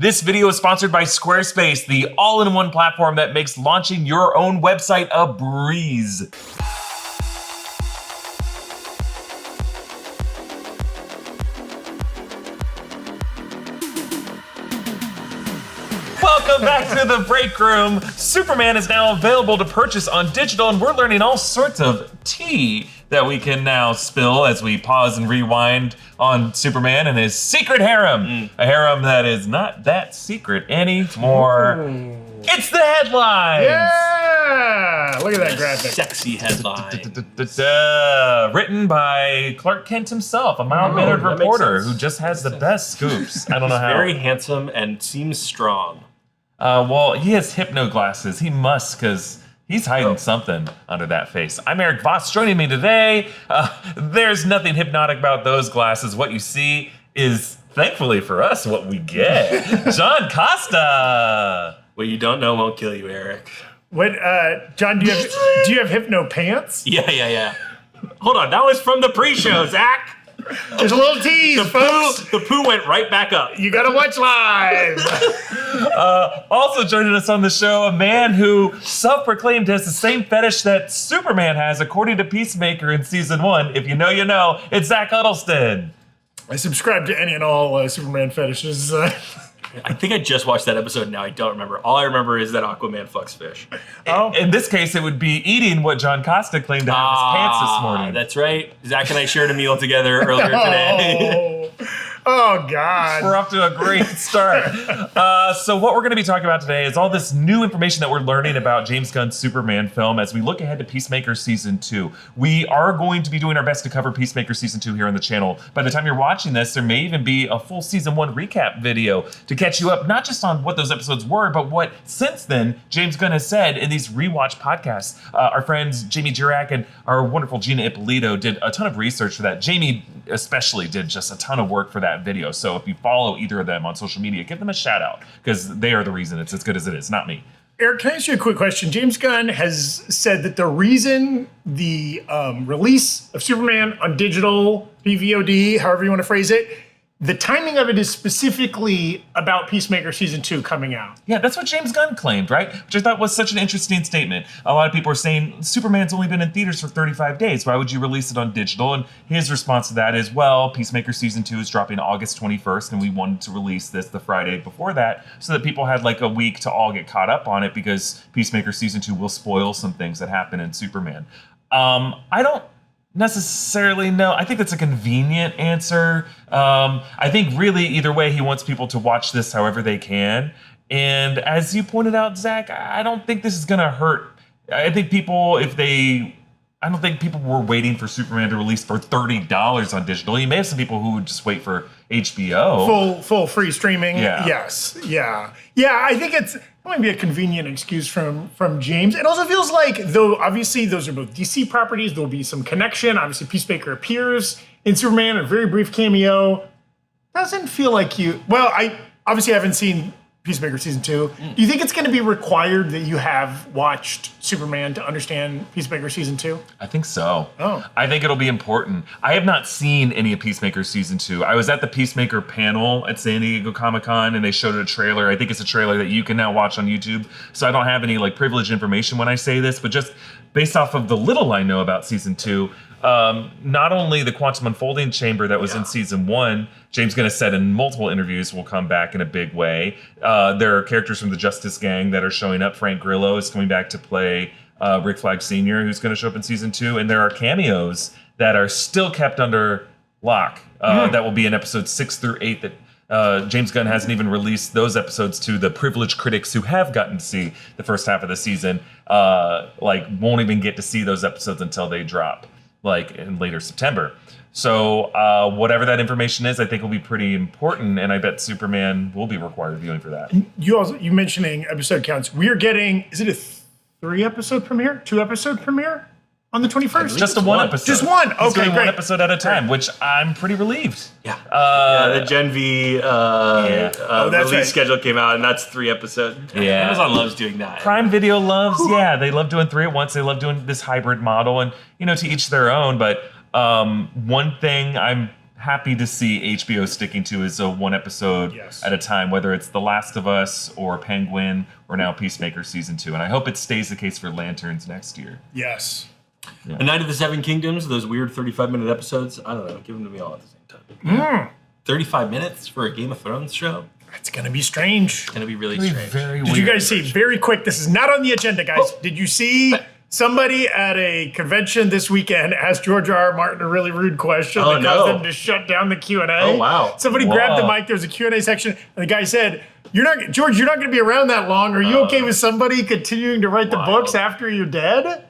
This video is sponsored by Squarespace, the all-in-one platform that makes launching your own website a breeze. Welcome back to the Breakroom. Superman is now available to purchase on digital, and we're learning all sorts of tea that we can now spill as we pause and rewind on Superman and his secret harem. A harem that is not that secret anymore. It's the headlines! Yeah! Look at that graphic. Sexy headline. Written by Clark Kent himself, a mild-mannered reporter who just has the best scoops. I don't know how. Very handsome and seems strong. Well, he has hypno glasses. He must, because he's hiding something under that face. I'm Erik Voss. Joining me today, there's nothing hypnotic about those glasses. What you see is, thankfully for us, what we get. John Costa. What you don't know won't kill you, Erik. What, John, do you have hypno pants? Yeah. Hold on, that was from the pre-show, Zach. There's a little tease, folks. The poo went right back up. You gotta watch live. Also joining us on the show, a man who self-proclaimed has the same fetish that Superman has, according to Peacemaker in season 1. If you know, you know. It's Zach Huddleston. I subscribe to any and all Superman fetishes. I think I just watched that episode now. I don't remember. All I remember is that Aquaman fucks fish. Oh. In this case, it would be eating what John Costa claimed to have in his pants this morning. That's right. Zach and I shared a meal together earlier today. Oh, God. We're off to a great start. So what we're going to be talking about today is all this new information that we're learning about James Gunn's Superman film as we look ahead to Peacemaker Season 2. We are going to be doing our best to cover Peacemaker Season 2 here on the channel. By the time you're watching this, there may even be a full Season 1 recap video to catch you up, not just on what those episodes were, but what, since then, James Gunn has said in these rewatch podcasts. Our friends Jamie Jirac and our wonderful Gina Ippolito did a ton of research for that. Jamie especially did just a ton of work for that video. So if you follow either of them on social media, give them a shout out, because they are the reason it's as good as it is, not me. Erik, can I ask you a quick question? James Gunn has said that the reason the release of Superman on digital, PVOD, however you want to phrase it, the timing of it is specifically about Peacemaker Season 2 coming out. Yeah, that's what James Gunn claimed, right? Which I thought was such an interesting statement. A lot of people are saying, Superman's only been in theaters for 35 days. Why would you release it on digital? And his response to that is, well, Peacemaker Season 2 is dropping August 21st, and we wanted to release this the Friday before that so that people had like a week to all get caught up on it, because Peacemaker Season 2 will spoil some things that happen in Superman. I don't necessarily know. I think that's a convenient answer. I think really either way, he wants people to watch this however they can. And as you pointed out, Zach, I don't think this is going to hurt. I think people, I don't think people were waiting for Superman to release for $30 on digital. You may have some people who would just wait for HBO. Full free streaming. Yeah. Yes. Yeah. I think it's might be a convenient excuse from James. It also feels like, though obviously those are both DC properties, there'll be some connection. Obviously Peacemaker appears in Superman, a very brief cameo. Doesn't feel like you. Well, I obviously haven't seen Peacemaker Season 2. Do you think it's going to be required that you have watched Superman to understand Peacemaker Season 2? I think so. Oh. I think it'll be important. I have not seen any of Peacemaker Season 2. I was at the Peacemaker panel at San Diego Comic-Con, and they showed a trailer. I think it's a trailer that you can now watch on YouTube. So I don't have any like privileged information when I say this, but just based off of the little I know about Season 2, not only the quantum unfolding chamber that was in Season 1, James Gunn has said in multiple interviews will come back in a big way. There are characters from the Justice Gang that are showing up. Frank Grillo is coming back to play Rick Flag Sr., who's going to show up in Season 2. And there are cameos that are still kept under lock that will be in episodes 6 through 8 that James Gunn hasn't even released those episodes to the privileged critics who have gotten to see the first half of the season, won't even get to see those episodes until they drop, like in later September. So whatever that information is, I think will be pretty important, and I bet Superman will be required viewing for that. You mentioning episode counts. We are getting, is it a 3-episode premiere? 2-episode premiere on the 21st? Just a one episode. Just one. He's Okay, doing great. one episode at a time, which I'm pretty relieved. Yeah. The Gen V that's release right. schedule came out, and that's 3 episodes. Yeah. Amazon loves doing that. Prime Video loves, they love doing 3 at once. They love doing this hybrid model, and to each their own. But one thing I'm happy to see HBO sticking to is a one episode at a time, whether it's The Last of Us or Penguin or now Peacemaker season 2. And I hope it stays the case for Lanterns next year. Yes. Yeah. A Night of the Seven Kingdoms, those weird 35-minute episodes. I don't know. Give them to me all at the same time. 35 minutes for a Game of Thrones show? It's going to be strange. It's going to be really strange. Very Did you guys see, very quick, this is not on the agenda, guys. Did you see somebody at a convention this weekend asked George R. R. Martin a really rude question that caused them to shut down the Q&A? Oh, wow. Somebody grabbed the mic, there was a Q&A section, and the guy said, George, you're not going to be around that long. Are you okay with somebody continuing to write the books after you're dead?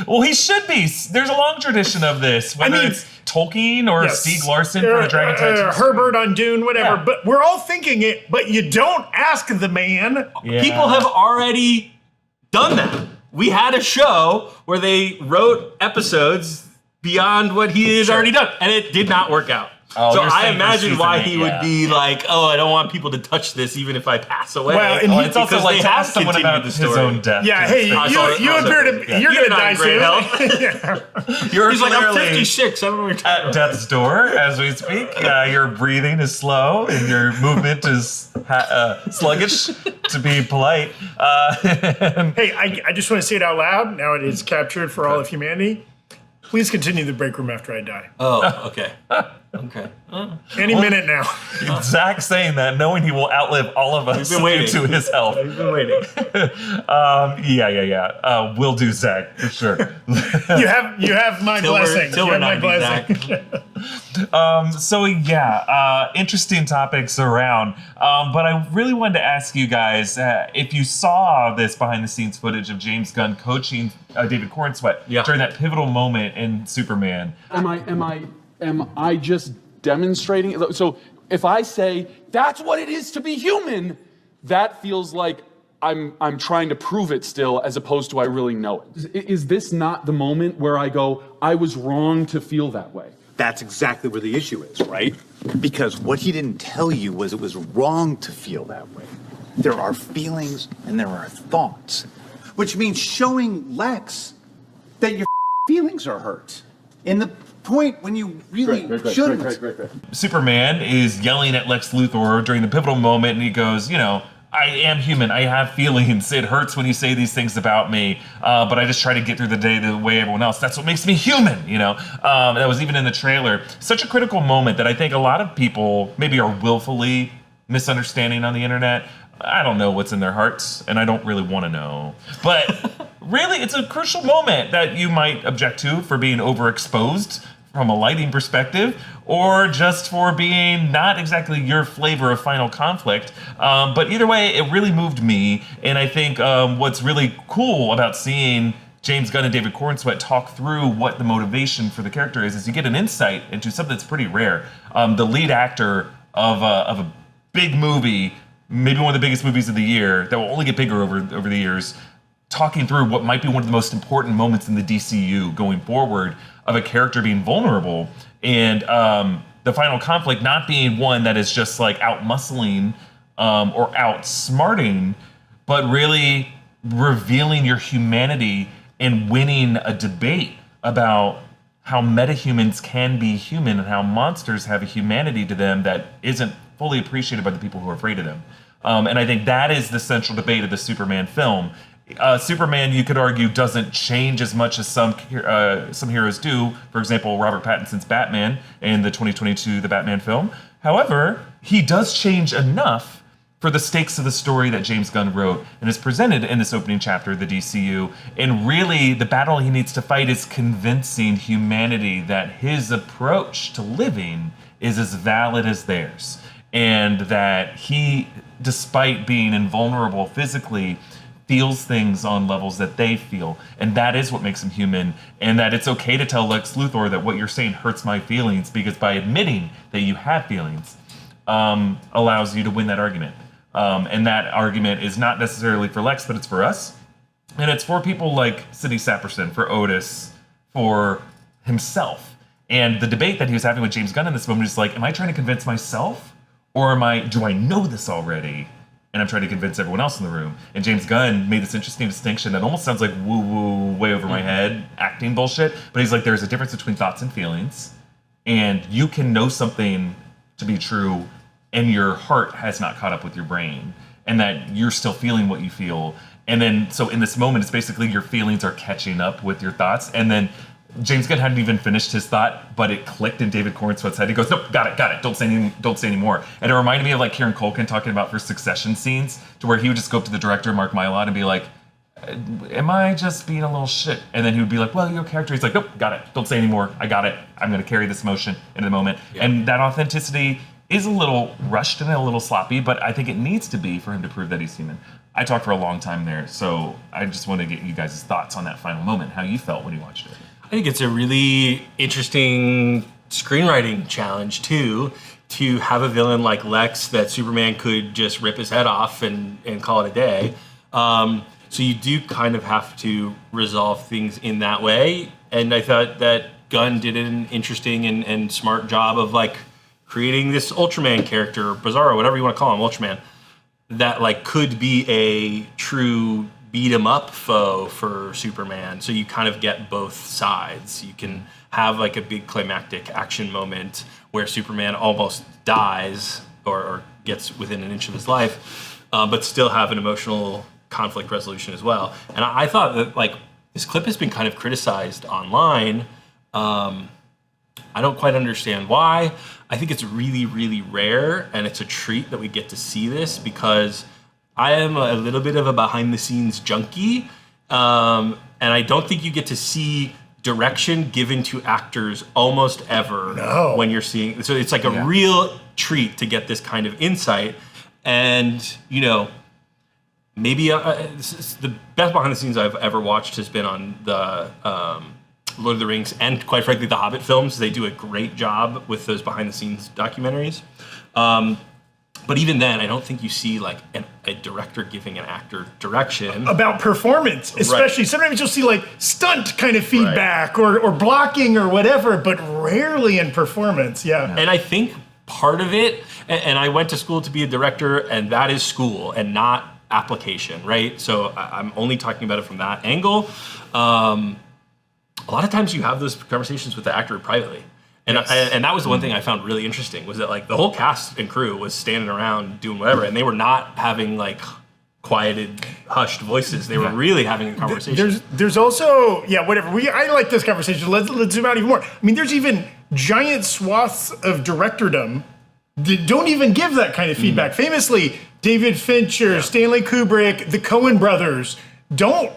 Well, he should be. There's a long tradition of this. Whether it's Tolkien or Stieg Larsson for the Dragon Tattoo. Herbert on Dune, whatever. Yeah. But we're all thinking it, but you don't ask the man. Yeah. People have already done that. We had a show where they wrote episodes beyond what he had already done, and it did not work out. Oh, so I imagine why he would be like, "Oh, I don't want people to touch this, even if I pass away." Well, and it's also like to ask someone about his own death. Yeah, hey, you appear to you're gonna die soon. He's like, I'm 56. I don't know what you're talking about. Death's door as we speak. Your breathing is slow and your movement is sluggish, to be polite. Hey, I just want to say it out loud. Now it is captured for all of humanity. Please continue the break room after I die. Oh, okay. Okay. Any minute now. Zach saying that, knowing he will outlive all of us due to his health. We've been waiting. Yeah. We'll do Zach for sure. You have my blessing. Till we're 90, Zach. Interesting topics around. But I really wanted to ask you guys if you saw this behind the scenes footage of James Gunn coaching David Corenswet during that pivotal moment in Superman. Am I just demonstrating? So if I say that's what it is to be human, that feels like I'm trying to prove it still, as opposed to I really know it. Is this not the moment where I go, I was wrong to feel that way? That's exactly where the issue is, right? Because what he didn't tell you was it was wrong to feel that way. There are feelings and there are thoughts, which means showing Lex that your feelings are hurt. In the point when you really shouldn't. Superman is yelling at Lex Luthor during the pivotal moment, and he goes, I am human. I have feelings. It hurts when you say these things about me, but I just try to get through the day the way everyone else. That's what makes me human, That was even in the trailer. Such a critical moment that I think a lot of people maybe are willfully misunderstanding on the internet. I don't know what's in their hearts, and I don't really want to know. But really, it's a crucial moment that you might object to for being overexposed from a lighting perspective, or just for being not exactly your flavor of final conflict. But either way, it really moved me. And I think what's really cool about seeing James Gunn and David Corenswet talk through what the motivation for the character is you get an insight into something that's pretty rare. The lead actor of a big movie, maybe one of the biggest movies of the year, that will only get bigger over the years, talking through what might be one of the most important moments in the DCU going forward of a character being vulnerable, and the final conflict not being one that is just like out-muscling or outsmarting, but really revealing your humanity and winning a debate about how metahumans can be human and how monsters have a humanity to them that isn't fully appreciated by the people who are afraid of them. And I think that is the central debate of the Superman film. Superman, you could argue, doesn't change as much as some heroes do. For example, Robert Pattinson's Batman in the 2022 The Batman film. However, he does change enough for the stakes of the story that James Gunn wrote and is presented in this opening chapter of the DCU. And really, the battle he needs to fight is convincing humanity that his approach to living is as valid as theirs. And that he, despite being invulnerable physically, feels things on levels that they feel, and that is what makes him human, and that it's okay to tell Lex Luthor that what you're saying hurts my feelings, because by admitting that you have feelings allows you to win that argument. And that argument is not necessarily for Lex, but it's for us, and it's for people like Sidney Saperson, for Otis, for himself. And the debate that he was having with James Gunn in this moment is like, am I trying to convince myself, or do I know this already? And I'm trying to convince everyone else in the room. And James Gunn made this interesting distinction that almost sounds like woo-woo, way over my head, acting bullshit. But he's like, there's a difference between thoughts and feelings. and you can know something to be true and your heart has not caught up with your brain, and that you're still feeling what you feel. And then, so in this moment, it's basically your feelings are catching up with your thoughts. And then James Gunn hadn't even finished his thought, but it clicked in David Corenswet's head. He goes, "Nope, got it. Don't say any more." And it reminded me of like Kieran Culkin talking about for Succession scenes, to where he would just go up to the director, Mark Mylod, and be like, "Am I just being a little shit?" And then he would be like, "Well, your character." He's like, "Nope, got it. Don't say any more. I got it. I'm going to carry this emotion into the moment." Yeah. And that authenticity is a little rushed and a little sloppy, but I think it needs to be for him to prove that he's human. I talked for a long time there, so I just want to get you guys' thoughts on that final moment, how you felt when you watched it. I think it's a really interesting screenwriting challenge, too, to have a villain like Lex that Superman could just rip his head off and call it a day. So you do kind of have to resolve things in that way. And I thought that Gunn did an interesting and smart job of like creating this Ultraman character, Bizarro, whatever you want to call him, Ultraman, that like could be a true beat 'em up foe for Superman. So you kind of get both sides. You can have like a big climactic action moment where Superman almost dies or gets within an inch of his life, but still have an emotional conflict resolution as well. And I thought that like this clip has been kind of criticized online. I don't quite understand why. I think it's really, really rare, and it's a treat that we get to see this because I am a little bit of a behind-the-scenes junkie, and I don't think you get to see direction given to actors almost ever when you're seeing. So it's like a real treat to get this kind of insight, and you know, maybe the best behind-the-scenes I've ever watched has been on the Lord of the Rings and, quite frankly, the Hobbit films. They do a great job with those behind-the-scenes documentaries. But even then, I don't think you see like a director giving an actor direction about performance, especially. Right. Sometimes you'll see like stunt kind of feedback or blocking or whatever, but rarely in performance. Yeah. And I think part of it, and I went to school to be a director, and that is school and not application, right? So I'm only talking about it from that angle. A lot of times you have those conversations with the actor privately. And and that was the one thing I found really interesting, was that like the whole cast and crew was standing around doing whatever, and they were not having like quieted, hushed voices. They were really having a conversation. There's also, whatever. I like this conversation. Let's zoom out even more. I mean, there's even giant swaths of directordom that don't even give that kind of feedback. Famously, David Fincher, Stanley Kubrick, the Coen brothers don't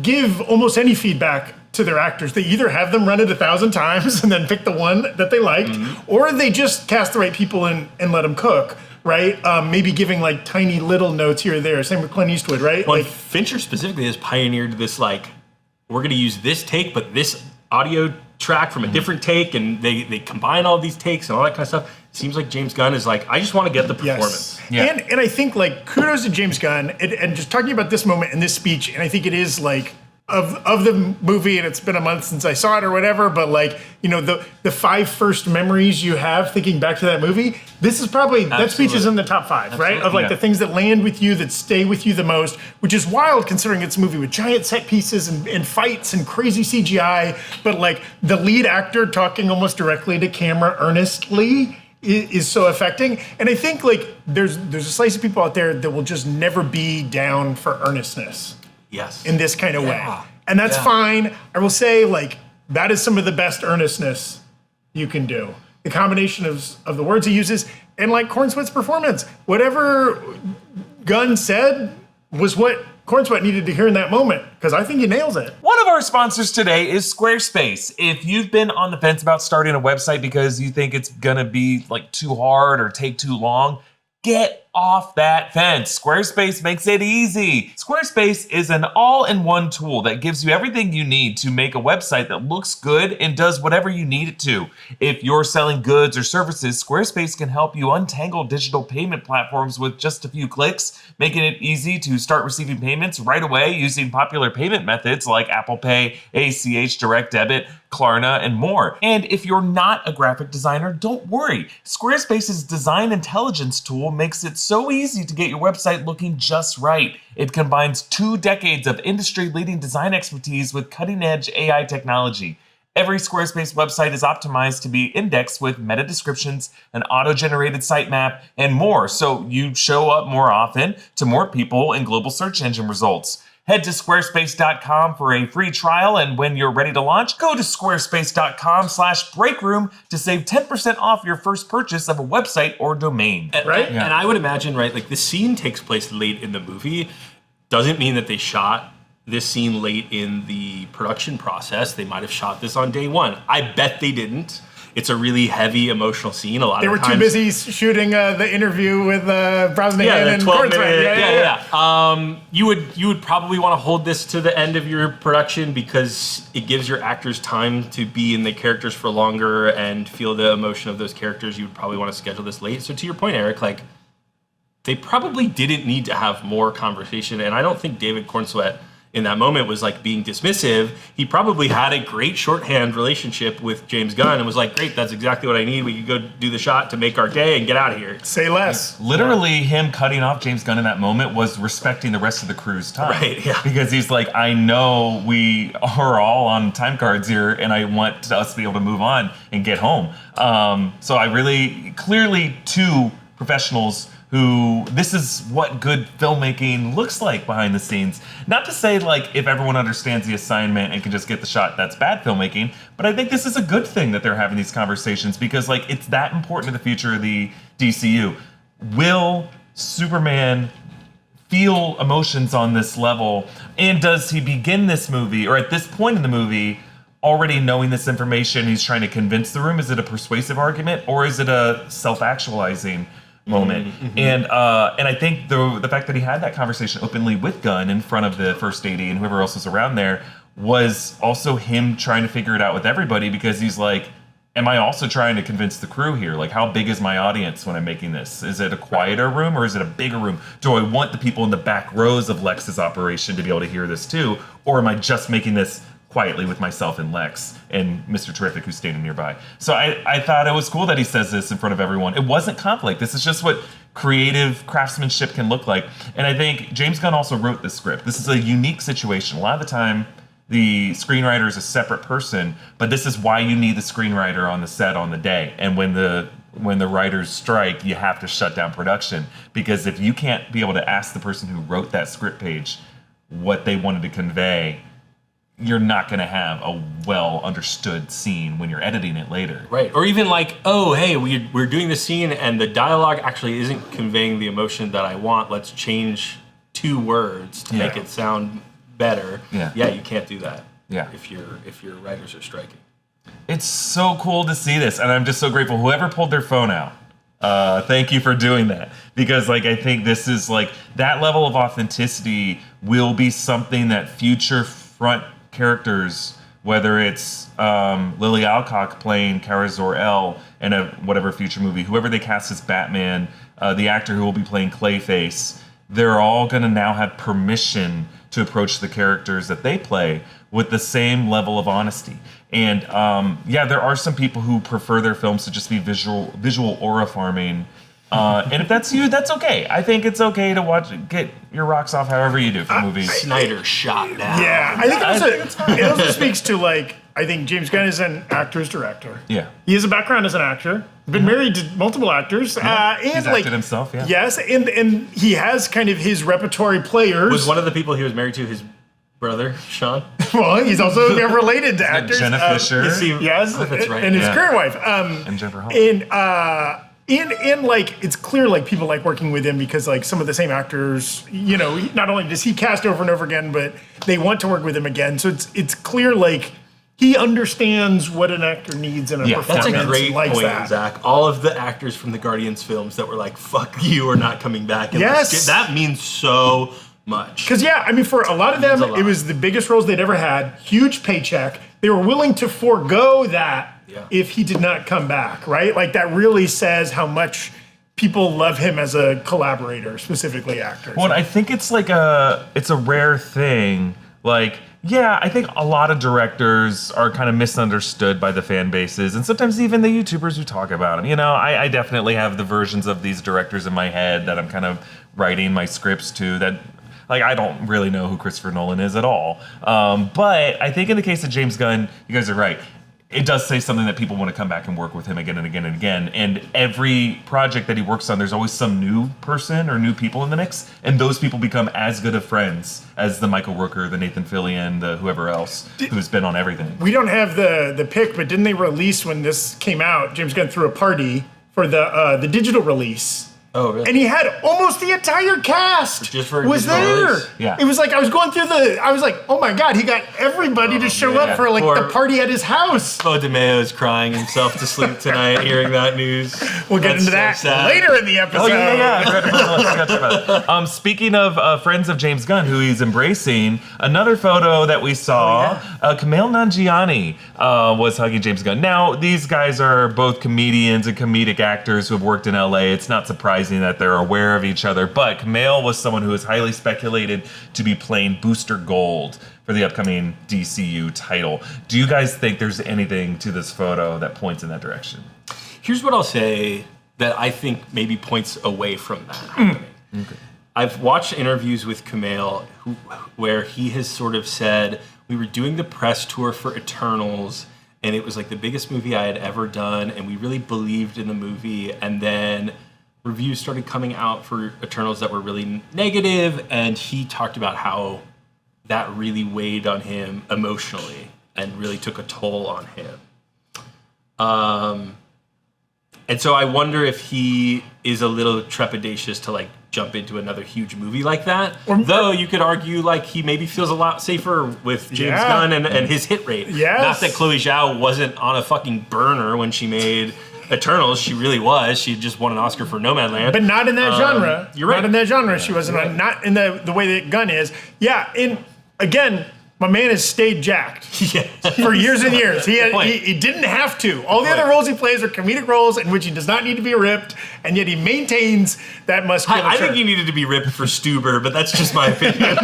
give almost any feedback to their actors. They either have them run it 1,000 times and then pick the one that they liked, or they just cast the right people and let them cook, right? Maybe giving like tiny little notes here or there. Same with Clint Eastwood, right? Well, like Fincher specifically has pioneered this, like, we're going to use this take, but this audio track from a different take, and they combine all these takes and all that kind of stuff. It seems like James Gunn is like, I just want to get the performance. Yes. And I think like kudos to James Gunn and just talking about this moment in this speech, and I think it is like of the movie, and it's been a month since I saw it or whatever, but like, you know, the 5 first memories you have thinking back to that movie, this is probably, that speech is in the top 5, right? Of like the things that land with you, that stay with you the most, which is wild considering it's a movie with giant set pieces and fights and crazy CGI, but like the lead actor talking almost directly to camera earnestly is so affecting. And I think like there's a slice of people out there that will just never be down for earnestness. Yes. In this kind of way. And that's fine. I will say, like, that is some of the best earnestness you can do. The combination of the words he uses and, like, Corenswet's performance. Whatever Gunn said was what Corenswet needed to hear in that moment, because I think he nails it. One of our sponsors today is Squarespace. If you've been on the fence about starting a website because you think it's going to be, like, too hard or take too long, get off that fence. Squarespace makes it easy. Squarespace is an all-in-one tool that gives you everything you need to make a website that looks good and does whatever you need it to. If you're selling goods or services, Squarespace can help you untangle digital payment platforms with just a few clicks, making it easy to start receiving payments right away using popular payment methods like Apple Pay, ACH, Direct Debit, Klarna, and more. And if you're not a graphic designer, don't worry. Squarespace's design intelligence tool makes it so easy to get your website looking just right. It combines 2 decades of industry-leading design expertise with cutting-edge AI technology. Every Squarespace website is optimized to be indexed with meta descriptions, an auto-generated sitemap, and more, so you show up more often to more people in global search engine results. Head to squarespace.com for a free trial, and when you're ready to launch, go to squarespace.com/breakroom to save 10% off your first purchase of a website or domain. Right? And I would imagine, right, like the scene takes place late in the movie. Doesn't mean that they shot this scene late in the production process. They might have shot this on day one. I bet they didn't. It's a really heavy emotional scene. They were too busy shooting the interview with Brosnahan and Corenswet. You would probably want to hold this to the end of your production because it gives your actors time to be in the characters for longer and feel the emotion of those characters. You would probably want to schedule this late. So to your point, Erik, like they probably didn't need to have more conversation. And I don't think David Corenswet in that moment was like being dismissive. He probably had a great shorthand relationship with James Gunn and was like, great, that's exactly what I need. We can go do the shot to make our day and get out of here. Say less. Literally, him cutting off James Gunn in that moment was respecting the rest of the crew's time. Right, yeah. Because he's like, I know we are all on time cards here, and I want us to be able to move on and get home. So I really, clearly two professionals who, this is what good filmmaking looks like behind the scenes. Not to say like if everyone understands the assignment and can just get the shot, that's bad filmmaking, but I think this is a good thing that they're having these conversations because like it's that important to the future of the DCU. Will Superman feel emotions on this level? And does he begin this movie, or at this point in the movie, already knowing this information, he's trying to convince the room? Is it a persuasive argument, or is it a self-actualizing moment? Mm-hmm. And I think the fact that he had that conversation openly with Gunn in front of the first AD and whoever else was around there was also him trying to figure it out with everybody, because he's like, am I also trying to convince the crew here? Like, how big is my audience when I'm making this? Is it a quieter room or is it a bigger room? Do I want the people in the back rows of Lex's operation to be able to hear this too? Or am I just making this quietly with myself and Lex and Mr. Terrific, who's standing nearby? So I thought it was cool that he says this in front of everyone. It wasn't conflict. This is just what creative craftsmanship can look like. And I think James Gunn also wrote this script. This is a unique situation. A lot of the time, the screenwriter is a separate person, but this is why you need the screenwriter on the set on the day. And when the writers strike, you have to shut down production, because if you can't be able to ask the person who wrote that script page what they wanted to convey, you're not going to have a well understood scene when you're editing it later. Right. Or even like, oh, hey, we're doing this scene and the dialogue actually isn't conveying the emotion that I want. Let's change 2 words to make it sound better. Yeah, you can't do that. Yeah. If your writers are striking. It's so cool to see this, and I'm just so grateful. Whoever pulled their phone out, thank you for doing that, because like I think this is like that level of authenticity will be something that future front characters, whether it's Lily Alcock playing Kara Zor-El in a whatever future movie, whoever they cast as Batman, the actor who will be playing Clayface, they're all going to now have permission to approach the characters that they play with the same level of honesty. And there are some people who prefer their films to just be visual aura farming. And if that's you, that's okay. I think it's okay to get your rocks off however you do for movies. Snyder shot down. Yeah, I think it also speaks to, like, I think James Gunn is an actor's director. Yeah. He has a background as an actor. Been married to multiple actors. And He's like, acted himself, yeah. Yes, and he has kind of his repertory players. Was one of the people he was married to his brother, Sean? Well, he's also related to actors. Jenna Fisher. Yes, that's right. And his current wife. And Jennifer Hall. And like, it's clear like people like working with him because like some of the same actors, you know, not only does he cast over and over again, but they want to work with him again. So it's clear like he understands what an actor needs in a performance. That's a great like point, that. Zach. All of the actors from the Guardians films that were like, fuck you, or not coming back. And Yes. that means so much. Because I mean, for a lot of them, it was the biggest roles they'd ever had, huge paycheck. They were willing to forego that if he did not come back, right? Like that really says how much people love him as a collaborator, specifically actors. Well, I think it's like it's a rare thing. Like, yeah, I think a lot of directors are kind of misunderstood by the fan bases, and sometimes even the YouTubers who talk about them. You know, I definitely have the versions of these directors in my head that I'm kind of writing my scripts to that. Like, I don't really know who Christopher Nolan is at all. But I think in the case of James Gunn, you guys are right. it does say something that people want to come back and work with him again and again and again. And every project that he works on, there's always some new person or new people in the mix, and those people become as good of friends as the Michael Rooker, the Nathan Fillion, the whoever else who's been on everything. We don't have the pic, but didn't they release when this came out? James Gunn threw a party for the digital release. Oh, really? And he had almost the entire cast Just for a was digital there. release? Yeah. It was like I was going through I was like, oh my God, he got everybody to show up for like Poor- the party at his house. Beau DeMayo is crying himself to sleep tonight hearing that news. We'll get That's into that so sad. later in the episode. I forgot about it. Speaking of friends of James Gunn, who he's embracing, another photo that we saw, Kumail Nanjiani was hugging James Gunn. Now, these guys are both comedians and comedic actors who have worked in LA. It's not surprising that they're aware of each other, but Kumail was someone who is highly speculated to be playing Booster Gold for the upcoming DCU title. Do you guys think there's anything to this photo that points in that direction? Here's what I'll say that I think maybe points away from that happening. Okay. I've watched interviews with Kumail where he has sort of said, we were doing the press tour for Eternals, and it was like the biggest movie I had ever done, and we really believed in the movie, and then reviews started coming out for Eternals that were really negative, and he talked about how that really weighed on him emotionally and really took a toll on him. And so I wonder if he is a little trepidatious to like jump into another huge movie like that. Though you could argue like he maybe feels a lot safer with James Gunn and his hit rate. Yes. Not that Chloe Zhao wasn't on a fucking burner when she made Eternals. She really was. She just won an Oscar for Nomadland. But not in that genre. You're right. Not in that genre. She wasn't on, not in the way that Gunn is. Yeah, again, my man has stayed jacked for years and years. He didn't have to. All the other roles he plays are comedic roles in which he does not need to be ripped, and yet he maintains that musculature. I think he needed to be ripped for Stuber, but that's just my opinion.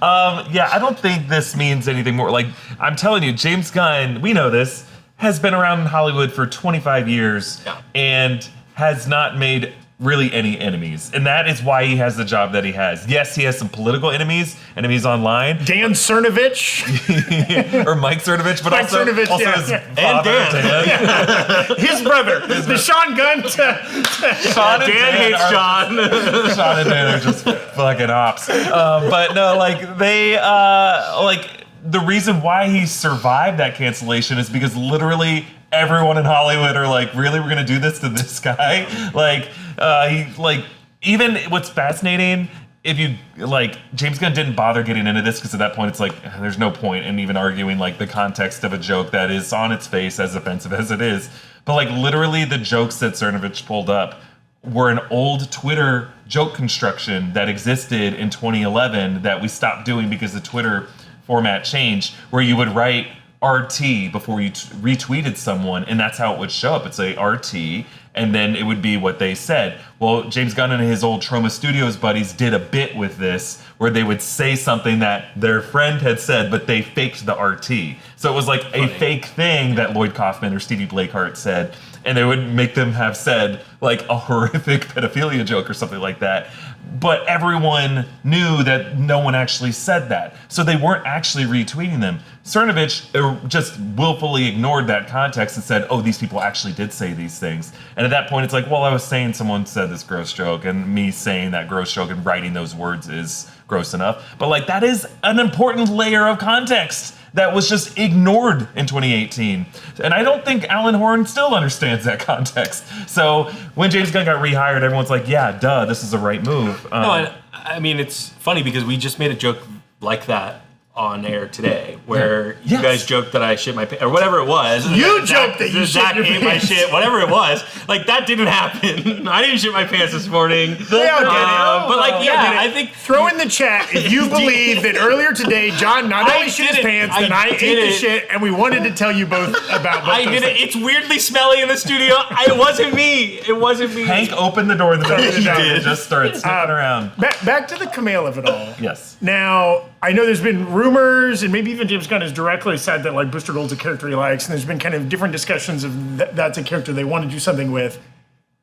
Yeah, I don't think this means anything more. Like, I'm telling you, James Gunn, we know this, has been around in Hollywood for 25 years and has not made really any enemies. And that is why he has the job that he has. Yes, he has some political enemies online. Dan Cernovich. Or Mike Cernovich, but Mike also, Cernovich, also his father, Dan. His brother. The Sean Gunn Sean and Dan hates John. Sean and Dan are just fucking ops. But no, like they the reason why he survived that cancellation is because literally everyone in Hollywood are like, really, we're gonna do this to this guy? Even what's fascinating, if you James Gunn didn't bother getting into this because at that point it's like there's no point in even arguing like the context of a joke that is on its face as offensive as it is. But like literally the jokes that Cernovich pulled up were an old Twitter joke construction that existed in 2011 that we stopped doing because the Twitter format changed, where you would write RT before you retweeted someone, and that's how it would show up. It's a RT, and then it would be what they said. Well, James Gunn and his old Troma Studios buddies did a bit with this, where they would say something that their friend had said, but they faked the RT. So it was like a fake thing that Lloyd Kaufman or Stevie Blakehart said, and they would make them have said like a horrific pedophilia joke or something like that. But everyone knew that no one actually said that. So they weren't actually retweeting them. Cernovich just willfully ignored that context and said, oh, these people actually did say these things. And at that point, it's like, well, I was saying someone said this gross joke, and me saying that gross joke and writing those words is gross enough. But like, that is an important layer of context that was just ignored in 2018. And I don't think Alan Horn still understands that context. So when James Gunn got rehired, everyone's like, yeah, duh, this is the right move. No, I mean, it's funny because we just made a joke like that on air today, where you guys joked that I shit my pants, or whatever it was. You joked that you Zach shit your ate my pants. shit, whatever it was. Like, that didn't happen. I didn't shit my pants this morning. They all get it. But like, yeah, I think... Throw in the chat if you believe that earlier today John not I only shit his did it. pants, I then I ate did the it. shit, and we wanted to tell you both about both I those did it. things. It's weirdly smelly in the studio. It wasn't me. It wasn't me. Hank opened the door in the middle of the He show did. and just started sniffing around. Back to the Kumail of it all. Yes. Now, I know there's been rumors, and maybe even James Gunn has directly said that like Booster Gold's a character he likes, and there's been kind of different discussions of that's a character they want to do something with.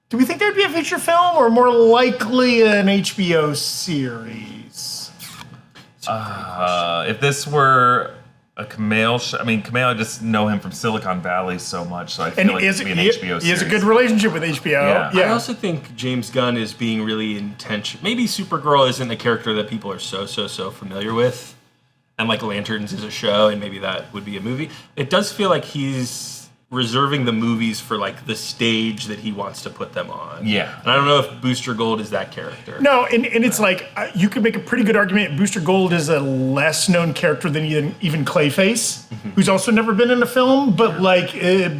Do we think there'd be a feature film, or more likely an HBO series? If this were A Kumail. I mean, Kumail, I just know him from Silicon Valley so much, so I feel like it'd be an HBO series. He has a good relationship with HBO. Yeah. I also think James Gunn is being really intentional. Maybe Supergirl isn't a character that people are so familiar with, and like Lanterns is a show, and maybe that would be a movie. It does feel like he's reserving the movies for like the stage that he wants to put them on. Yeah. And I don't know if Booster Gold is that character. No, and it's like you could make a pretty good argument. Booster Gold is a less known character than even Clayface, who's also never been in a film, but like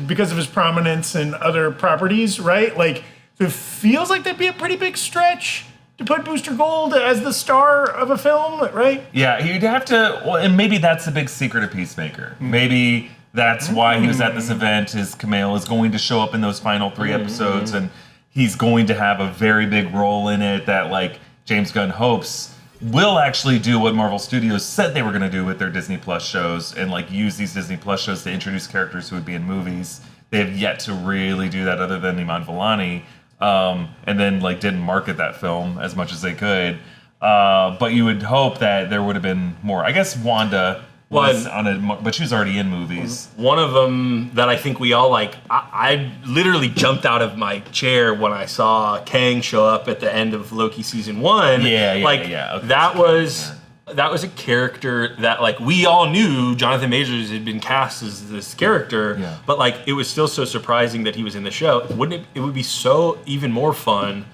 because of his prominence and other properties, right? Like, so it feels like that'd be a pretty big stretch to put Booster Gold as the star of a film, right? Yeah, you'd have to, well, and maybe that's the big secret of Peacemaker. Maybe that's why he was at this event, is Kumail is going to show up in those final 3 episodes, and he's going to have a very big role in it that, like, James Gunn hopes will actually do what Marvel Studios said they were going to do with their Disney Plus shows, and, like, use these Disney Plus shows to introduce characters who would be in movies. They have yet to really do that other than Iman Vellani, and then, like, didn't market that film as much as they could. But you would hope that there would have been more. I guess Wanda was but she was already in movies. One of them that I think we all like, I literally jumped out of my chair when I saw Kang show up at the end of Loki season 1. Yeah. Okay, that was a character that like we all knew Jonathan Majors had been cast as this character, but like it was still so surprising that he was in the show. It would be so even more fun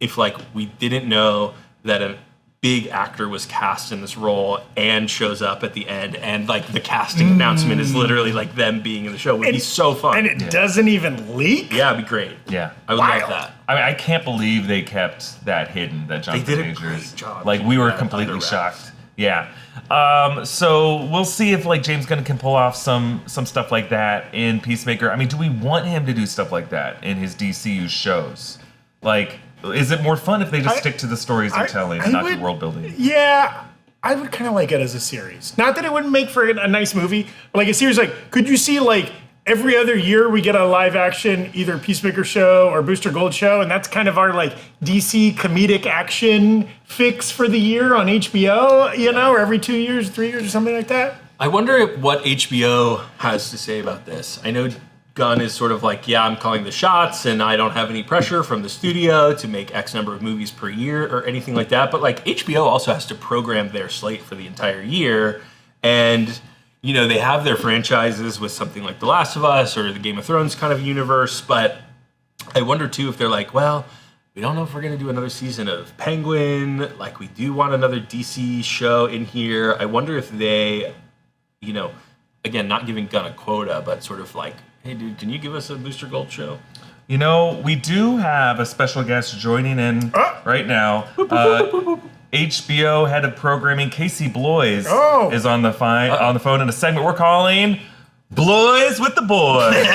if like we didn't know that a big actor was cast in this role and shows up at the end, and like the casting announcement is literally like them being in the show. Would be so fun. And it doesn't even leak? Yeah, it'd be great. Yeah. I would love that. I mean, I can't believe they kept that hidden, that Jonathan did a Majors. great job Like, we were completely shocked. Yeah. So we'll see if like James Gunn can pull off some stuff like that in Peacemaker. I mean, do we want him to do stuff like that in his DCU shows? Like, is it more fun if they just stick to the stories they're telling and not do world building? Yeah, I would kind of like it as a series. Not that it wouldn't make for a nice movie, but like a series. Like, could you see like every other year we get a live action either Peacemaker show or Booster Gold show, and that's kind of our like DC comedic action fix for the year on HBO, you know, or every 2 years, 3 years, or something like that. I wonder what HBO has to say about this. I know Gunn is sort of like, yeah, I'm calling the shots and I don't have any pressure from the studio to make X number of movies per year or anything like that. But like HBO also has to program their slate for the entire year. And, you know, they have their franchises with something like The Last of Us or the Game of Thrones kind of universe. But I wonder too if they're like, well, we don't know if we're going to do another season of Penguin. Like, we do want another DC show in here. I wonder if they, you know, again, not giving Gunn a quota, but sort of like, hey, dude, can you give us a Booster Gold show? You know, we do have a special guest joining in right now. HBO head of programming Casey Bloys is on the phone in a segment we're calling Bloys with the Boys.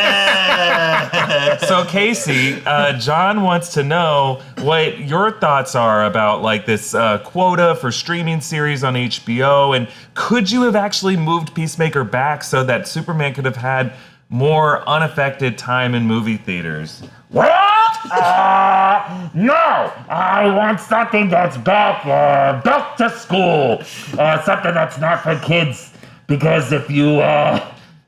So Casey, John wants to know what your thoughts are about like this quota for streaming series on HBO, and could you have actually moved Peacemaker back so that Superman could have had more unaffected time in movie theaters? What? No! I want something that's back to school. Something that's not for kids. Because if you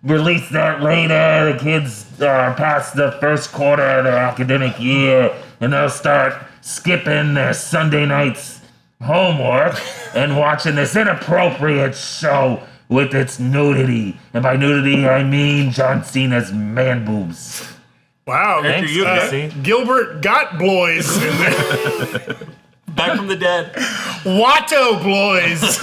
release that later, the kids are past the first quarter of their academic year, and they'll start skipping their Sunday night's homework and watching this inappropriate show with its nudity. And by nudity, I mean John Cena's man boobs. Wow. Thanks, Casey. Gilbert got Bloys in there. Back from the dead. Watto Bloys.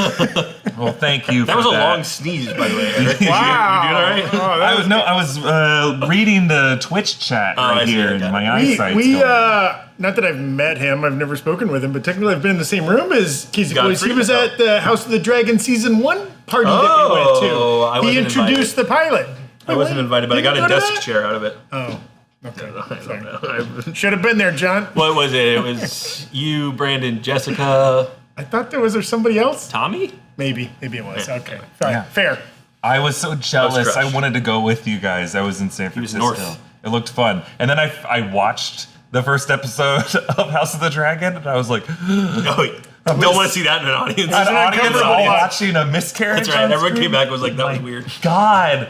Well, thank you for That was a long sneeze, by the way, Erik. Wow. You doing all right? Oh, I was reading the Twitch chat I right see, here, I and got my it. eyesight's we going down. not that I've met him, I've never spoken with him, but technically I've been in the same room as Casey Bloys. Godfrey? He was at the House of the Dragon season 1 party that we I went to. He wasn't introduced the pilot. I wasn't invited, but I got a Did you go to desk that? chair out of it. Oh, okay. I don't know. Should have been there, John. What was it? It was you, Brandon, Jessica, I thought there was somebody else. Tommy? Maybe it was. Yeah. Okay, fine. Yeah. Fair. I was so jealous. crushed. I wanted to go with you guys. I was in San was Francisco. north. It looked fun. And then I watched the first episode of House of the Dragon, and I was like, Oh, Don't want to see that in an audience. An audience uncomfortable all watch. watching a miscarriage. That's right. on Everyone screen? came back and was like, that was weird. God.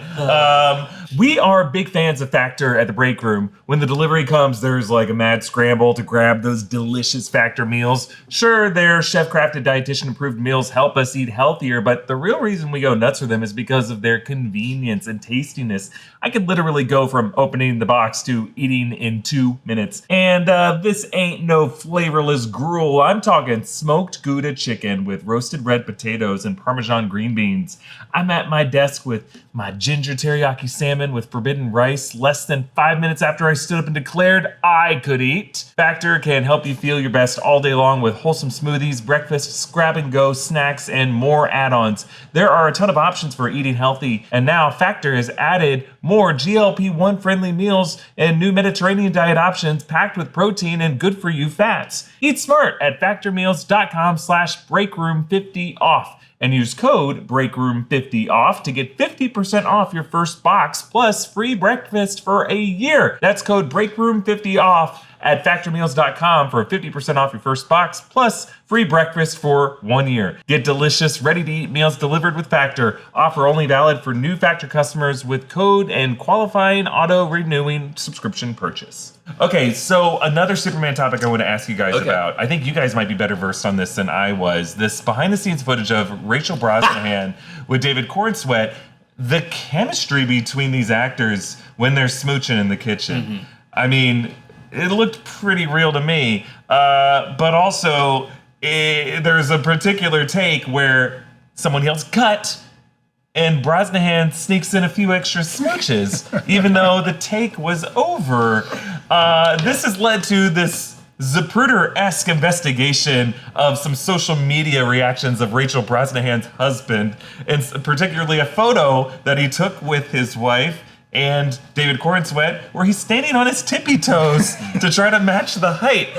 We are big fans of Factor at the Breakroom. When the delivery comes, there's like a mad scramble to grab those delicious Factor meals. Sure, their chef-crafted, dietitian-approved meals help us eat healthier, but the real reason we go nuts for them is because of their convenience and tastiness. I could literally go from opening the box to eating in 2 minutes. And this ain't no flavorless gruel. I'm talking smoked Gouda chicken with roasted red potatoes and Parmesan green beans. I'm at my desk with my ginger teriyaki salmon with forbidden rice less than 5 minutes after I stood up and declared I could eat. Factor can help you feel your best all day long with wholesome smoothies, breakfast, grab-and-go snacks, and more add-ons. There are a ton of options for eating healthy, and now Factor has added more GLP-1 friendly meals and new Mediterranean diet options packed with protein and good-for-you fats. Eat smart at factormeals.com/breakroom50off. And use code BREAKROOM50OFF to get 50% off your first box plus free breakfast for a year. That's code BREAKROOM50OFF at factormeals.com for 50% off your first box plus free breakfast for 1 year. Get delicious, ready-to-eat meals delivered with Factor. Offer only valid for new Factor customers with code and qualifying auto-renewing subscription purchase. Okay, so another Superman topic I want to ask you guys about. I think you guys might be better versed on this than I was. This behind-the-scenes footage of Rachel Brosnahan with David Corenswet. The chemistry between these actors when they're smooching in the kitchen. I mean, it looked pretty real to me. But also, there's a particular take where someone yells, "Cut!" and Brosnahan sneaks in a few extra smooches, even though the take was over. This has led to this Zapruder-esque investigation of some social media reactions of Rachel Brosnahan's husband, and particularly a photo that he took with his wife and David Corenswet, where he's standing on his tippy toes to try to match the height.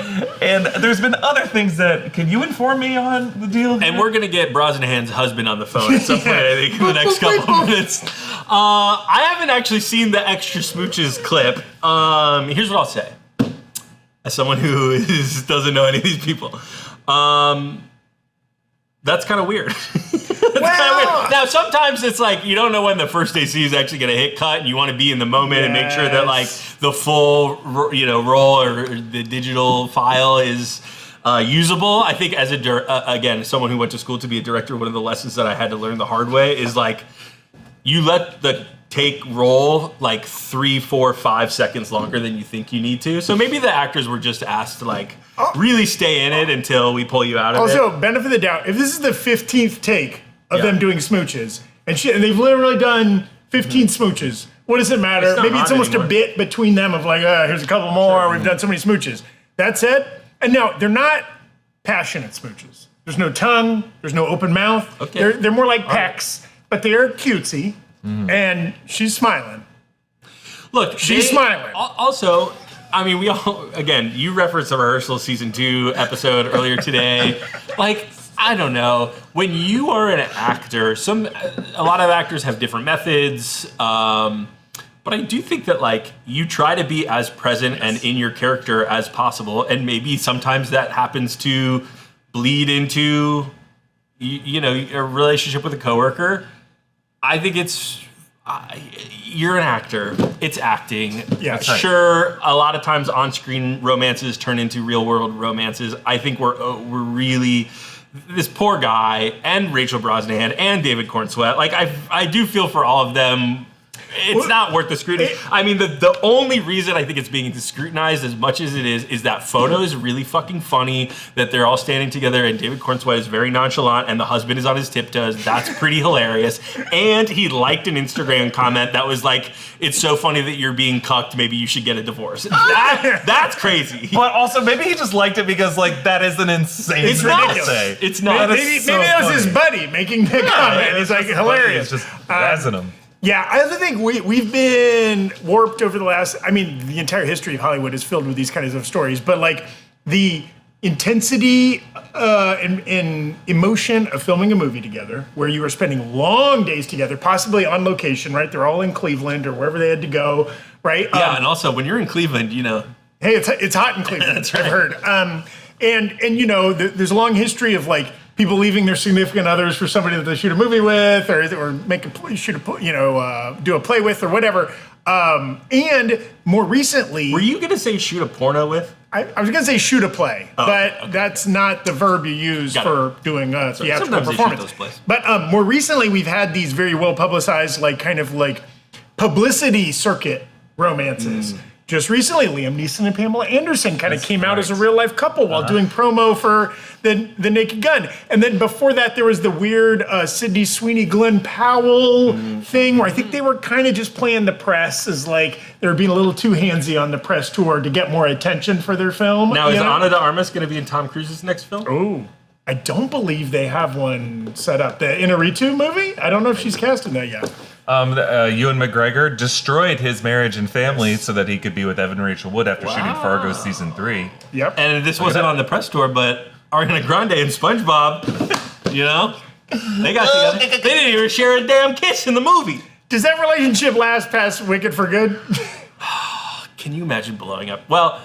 And there's been other things that, can you inform me on the deal? And we're going to get Brosnahan's husband on the phone at some point, I think, in the next couple of minutes. I haven't actually seen the extra smooches clip. Here's what I'll say. As someone who doesn't know any of these people. That's kind of weird. Now, sometimes it's like you don't know when the first AC is actually going to hit cut, and you want to be in the moment and make sure that like the full, roll or the digital file is usable. I think as again, someone who went to school to be a director, one of the lessons that I had to learn the hard way is like you let the take roll like 3, 4, 5 seconds longer than you think you need to. So maybe the actors were just asked to like really stay in it until we pull you out of it. Also, benefit of the doubt, if this is the 15th take of them doing smooches, and they've literally done 15 smooches, what does it matter? Maybe it's almost a bit between them of like, here's a couple more, we've done so many smooches. That's it. And now, they're not passionate smooches. There's no tongue, there's no open mouth. Okay. They're more like pecks, but they're cutesy, and she's smiling. Look, she's smiling. Also, I mean, we all, again, you referenced the Rehearsal Season 2 episode earlier today. Like, I don't know. When you are an actor, a lot of actors have different methods. But I do think that like you try to be as present and in your character as possible, and maybe sometimes that happens to bleed into a relationship with a coworker. I think you're an actor. It's acting. Yeah, sure. A lot of times on-screen romances turn into real-world romances. I think we're really this poor guy and Rachel Brosnahan and David Corenswet. Like I do feel for all of them. It's not worth the scrutiny. I mean, the only reason I think it's being scrutinized as much as it is that photo is really fucking funny, that they're all standing together and David Corenswet is very nonchalant and the husband is on his tiptoes. That's pretty hilarious. And he liked an Instagram comment that was like, it's so funny that you're being cucked, maybe you should get a divorce. That's crazy. But also, maybe he just liked it because like that is an insane thing to say. It's not. Maybe that was his buddy making the comment. It's like hilarious. It's just razzing him. Yeah, I also think we've been warped over the last, the entire history of Hollywood is filled with these kinds of stories, but like the intensity and emotion of filming a movie together, where you are spending long days together, possibly on location, right? They're all in Cleveland or wherever they had to go, right? Yeah, and also when you're in Cleveland, Hey, it's hot in Cleveland, That's right. I've heard. And you know, there's a long history of like people leaving their significant others for somebody that they shoot a movie with, or make do a play with, or whatever. And more recently, Were you gonna say shoot a porno with? I was going to say shoot a play, but that's not the verb you use for doing a theatrical Sometimes they shoot performance. those plays. But more recently, we've had these very well publicized, like kind of like publicity circuit romances. Just recently, Liam Neeson and Pamela Anderson kind of came out as a real life couple while doing promo for the Naked Gun. And then before that, there was the weird Sydney Sweeney, Glenn Powell thing where I think they were kind of just playing the press as like they were being a little too handsy on the press tour to get more attention for their film. Now, is Ana de Armas going to be in Tom Cruise's next film? Oh, I don't believe they have one set up. The Inarritu movie? I don't know if she's cast in that yet. Ewan McGregor destroyed his marriage and family so that he could be with Evan Rachel Wood after shooting Fargo season 3. Yep. And this wasn't on the press tour, but Ariana Grande and SpongeBob, you know, they got together. They didn't even share a damn kiss in the movie. Does that relationship last past Wicked for Good? Can you imagine blowing up? Well,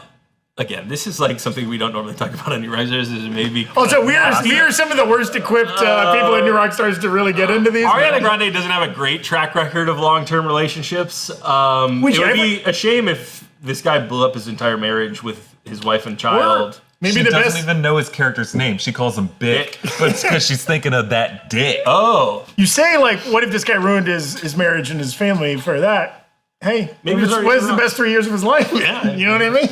again, this is like something we don't normally talk about on New Risers. Is maybe. Also, we are some of the worst equipped people in New Rockstars to really get into these. Ariana Grande doesn't have a great track record of long-term relationships. It would be a shame if this guy blew up his entire marriage with his wife and child. Maybe She the doesn't best. even know his character's name. She calls him Bick, but it's because she's thinking of that dick. Oh, You say like, what if this guy ruined his marriage and his family for that? Hey, Maybe what it's already was the wrong. best 3 years of his life? Yeah. You know what I mean?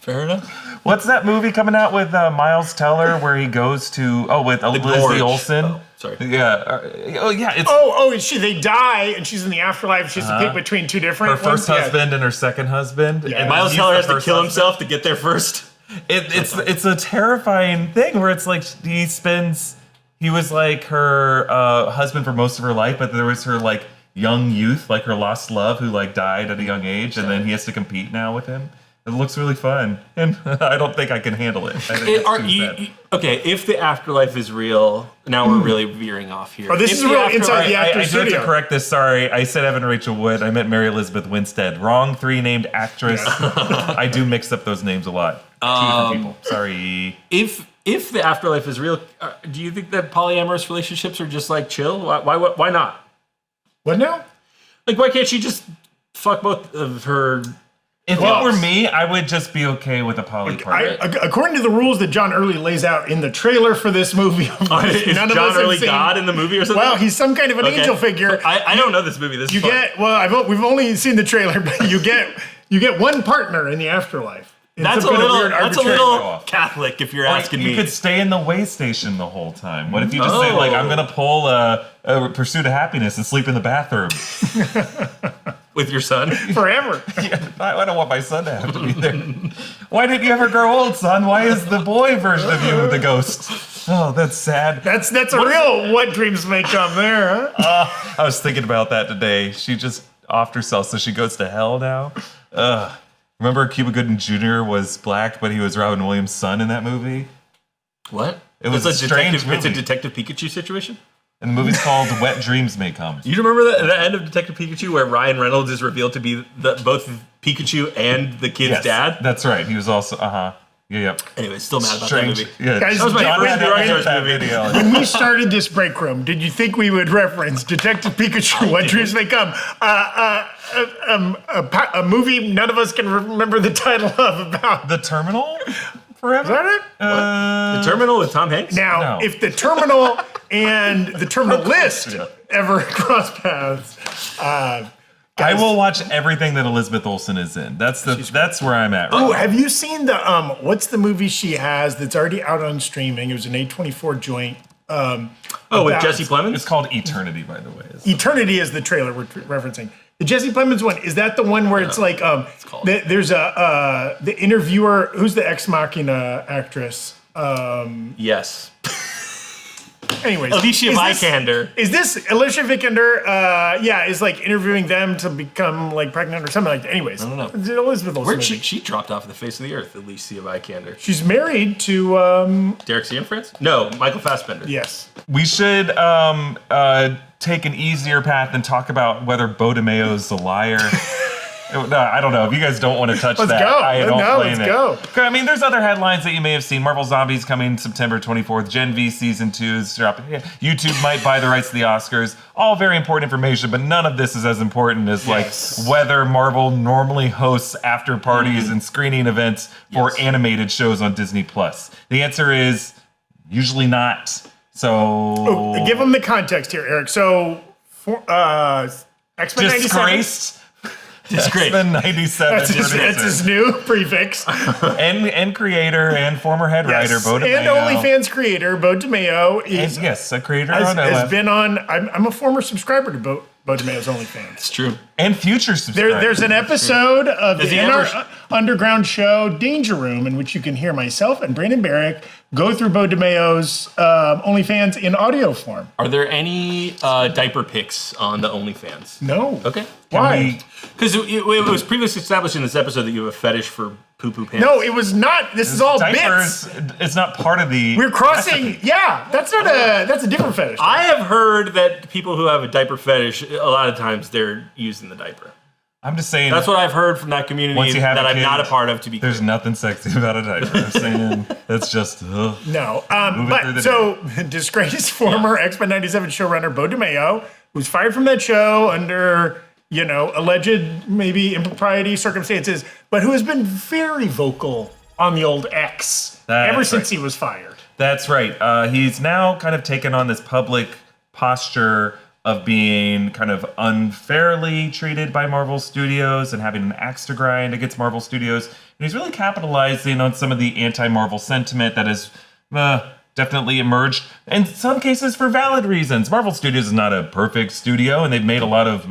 fair enough. What's that movie coming out with Miles Teller where he goes to with Gorge. Lizzie Olsen? Oh, sorry. Yeah. It's They die and she's in the afterlife. She has to pick between two different her first ones. husband and her second husband. Yeah. And Miles he's Teller the has to first kill husband. himself to get there first. It's a terrifying thing where it's like he was like her husband for most of her life, but there was her like young youth, like her lost love who like died at a young age, and then he has to compete now with him. It looks really fun, and I don't think I can handle it. I think it's too sad. Okay, if the afterlife is real, now we're really veering off here. Oh, this If is the real afterlife- inside the I actor's do have to studio. correct this. Sorry, I said Evan Rachel Wood. I meant Mary Elizabeth Winstead. Wrong 3 named actress. I do mix up those names a lot. 2 different people. Sorry. If the afterlife is real, do you think that polyamorous relationships are just like chill? Why not? What now? Like, why can't she just fuck both of her? If Well, it were me, I would just be okay with a poly partner. According to the rules that John Early lays out in the trailer for this movie, Is none of John us have Early seen- God in the movie or something? Well, he's some kind of an Okay. angel figure. I don't know this movie. This You is fun. get we've only seen the trailer, but you get one partner in the afterlife. In That's a some kind of little. weird That's a arbitrary- little Catholic, if you're asking you me. could stay in the way station the whole time. What if you just say, like, I'm going to pull a Pursuit of Happiness and sleep in the bathroom? With your son. forever. I don't want my son to have to be there. Why didn't you ever grow old, son? Why is the boy version of you the ghost? Oh, that's sad. That's a real what dreams may come there, huh? I was thinking about that today. She just offed herself, so she goes to hell now. Remember Cuba Gooding Jr. was black, but he was Robin Williams' son in that movie? What? It was It's a strange It's a movie. Detective Pikachu situation? And the movie's called Wet Dreams May Come. You remember the end of Detective Pikachu where Ryan Reynolds is revealed to be both Pikachu and the kid's dad? That's right. He was also, Yeah. Anyway, still mad about Strange. that movie. Yeah. Guys, That was my John first had New to Rockstars edit that movie. video. When we started this break room, did you think we would reference Detective Pikachu, What Dreams May Come? A movie none of us can remember the title of about. The Terminal? Forever? Is that it? The Terminal with Tom Hanks? Now, No. if the Terminal and the Terminal List ever cross paths, I will watch everything that Elizabeth Olsen is in. That's where I'm at. Right oh, now. have you seen the what's the movie she has that's already out on streaming? It was an A24 joint. with about- Jesse Plemons? It's called Eternity, by the way. Eternity is the trailer we're referencing. The Jesse Plemons one, is that the one where it's like there's the interviewer, who's the Ex Machina actress? Yes. Anyways, Alicia Vikander. Is this Alicia Vikander? Is like interviewing them to become like pregnant or something like that. Anyways, I don't know. It's an Elizabeth Olsen Where'd movie. she dropped off the face of the earth, Alicia Vikander. She's married to Derek Cianfrance? No, Michael Fassbender. yes. We should take an easier path and talk about whether Beau DeMayo is a liar. No, I don't know. If you guys don't want to touch Let's that, go. I don't blame let's it. go. I mean, there's other headlines that you may have seen. Marvel Zombies coming September 24th. Gen V Season 2 is dropping. Yeah. YouTube might buy the rights to the Oscars. All very important information, but none of this is as important as like whether Marvel normally hosts after parties and screening events for animated shows on Disney+. The answer is usually not. So give them the context here, Eric. So, X-Men 97. disgraced. Disgrace. X-Men 97. That's his new prefix. and creator and former head writer, Beau DeMayo. And OnlyFans creator, Beau DeMayo, is Yes, a creator has been on. I'm a former subscriber to Beau DeMayo's OnlyFans. It's true. and future subscriber. There's an episode of Does he the ever- underground show Danger Room in which you can hear myself and Brandon Barrick go through Beau DeMayo's OnlyFans in audio form. Are there any diaper pics on the OnlyFans? No. Okay. Why? Because it was previously established in this episode that you have a fetish for poo-poo pants. No, it was not. This is all diapers. bits. It's not part of the. We're crossing. Yeah, that's a different fetish. I have heard that people who have a diaper fetish, a lot of times they're using the diaper. I'm just saying. That's what I've heard from that community Once you have that a I'm kid, not a part of, to be There's clear. nothing sexy about a diaper. I'm saying that's just. No. Moving through But the so disgraced former X-Men 97 showrunner Beau DeMayo was fired from that show under, alleged maybe impropriety circumstances, but who has been very vocal on the old X ever since he was fired. That's right. He's now kind of taken on this public posture of being kind of unfairly treated by Marvel Studios and having an axe to grind against Marvel Studios. And he's really capitalizing on some of the anti-Marvel sentiment that has definitely emerged, in some cases for valid reasons. Marvel Studios is not a perfect studio, and they've made a lot of